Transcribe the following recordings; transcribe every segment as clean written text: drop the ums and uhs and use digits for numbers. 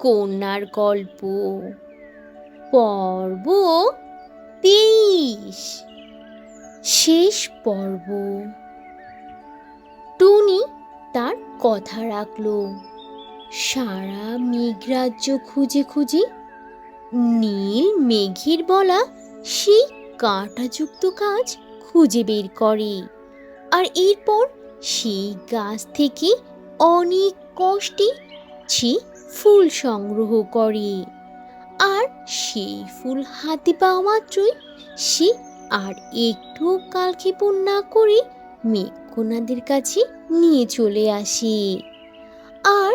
কন্যার গল্প পর্ব 23 শেষ পর্ব। টুনি তার কথা রাখলো। সারা মেঘরাজ্য খুঁজে খুঁজে নীল মেঘের বলা সেই কাঁটাযুক্ত গাছ খুঁজে বের করে, আর এরপর সেই গাছ থেকে অনেক কষ্টে সে ফুল সংগ্রহ করে। আর সেই ফুল হাতে পাওয়া মাত্রই সে আর একটু কালক্ষেপণ না করে মেঘকন্যাদের কাছে নিয়ে চলে আসে। আর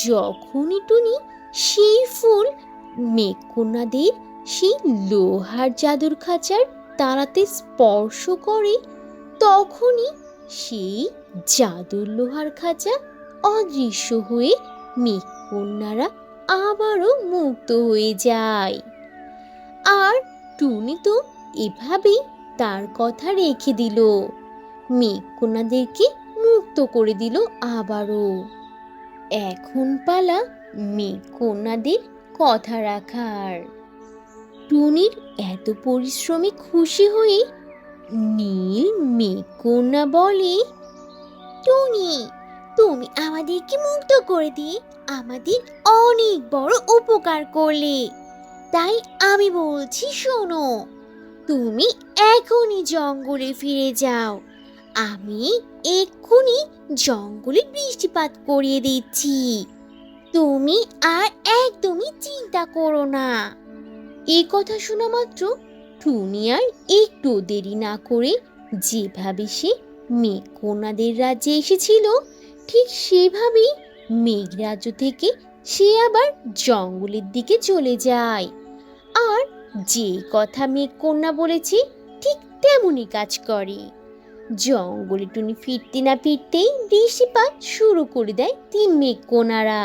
যখনই টুনি সেই ফুল মেঘকন্যাদের সেই লোহার জাদুর খাঁচার তারাতে স্পর্শ করে, তখনই সেই জাদুর লোহার খাঁচা অদৃশ্য হয়ে মেঘকন্যারা আবারও মুক্ত হয়ে যায়। আর টুনি তো এভাবেই তার কথা রেখে দিল, মেঘকন্যাদেরকে মুক্ত করে দিল আবারও। এখন পালা মেঘকন্যাদের কথা রাখার। টুনির এত পরিশ্রমে খুশি হয়ে নীল মেঘকন্যা বলে, টুনি, তুমি আমাদেরকে মুক্ত করে দিয়ে আমাদের অনেক বড় উপকার করলে, তাই আমি বলছি শোনো, তুমি এখনই জঙ্গলে ফিরে যাও। আমি এক্ষুনি জঙ্গলে বৃষ্টিপাত করিয়ে দিচ্ছি, তুমি আর একদমই চিন্তা করো না। এই কথা শোনা মাত্র টুনি আর একটু দেরি না করে যেভাবে সে মেঘকন্যাদের রাজ্যে এসেছিল ঠিক সেভাবেই মেঘরাজ্য থেকে সে আবার জঙ্গলের দিকে চলে যায়। আর যে কথা মেঘকন্যা বলেছে ঠিক তেমনই কাজ করে। জঙ্গলে টুনি ফিরতে না ফিরতেই বৃষ্টিপাত শুরু করে দেয় তিন মেঘকন্যারা।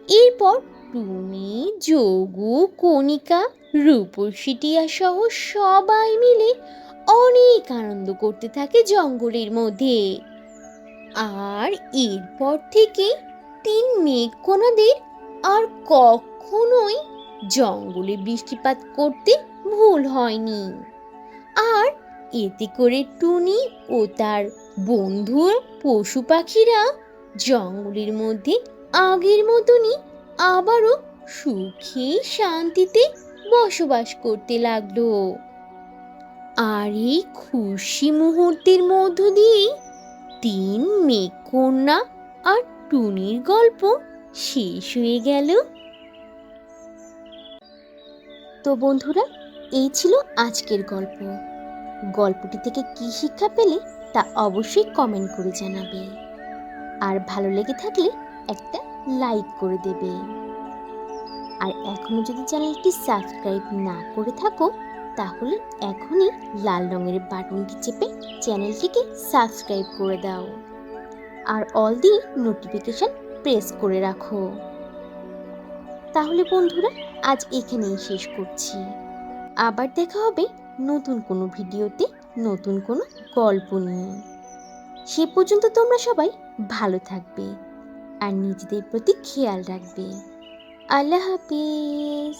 এরপর টুনি, যোগু, কণিকা, রূপসী টিয়া সহ সবাই মিলে অনেক আনন্দ করতে থাকে জঙ্গলের মধ্যে। আর এরপর থেকে তিন মেঘকন্যাদের আর কখনোই জঙ্গলে বৃষ্টিপাত করতে ভুল হয়নি। আর এতে করে টুনি ও তার বন্ধু পশু পাখিরা জঙ্গলের মধ্যে আগের মতনই আবারও সুখে শান্তিতে বসবাস করতে লাগলো। আর এই খুশি মুহূর্তের মধ্য দিয়েই তিন মেঘকন্যা আর টুনির গল্প শেষ হয়ে গেল। তো বন্ধুরা, এই ছিল আজকের গল্প। গল্পটি থেকে কি শিক্ষা পেলে তা অবশ্যই কমেন্ট করে জানাবে, আর ভালো লেগে থাকলে একটা লাইক করে দেবে। আর এখনো যদি চ্যানেলটি সাবস্ক্রাইব না করে থাকো তাহলে এখনই লাল রঙের বাটনটি চেপে চ্যানেলটিকে সাবস্ক্রাইব করে দাও, আর অল দিয়ে নোটিফিকেশন প্রেস করে রাখো। তাহলে বন্ধুরা, আজ এখানেই শেষ করছি। আবার দেখা হবে নতুন কোনো ভিডিওতে, নতুন কোনো গল্প নিয়ে। সে পর্যন্ত তোমরা সবাই ভালো থাকবে আর নিজেদের প্রতি খেয়াল রাখবে। আল্লাহ হাফিজ।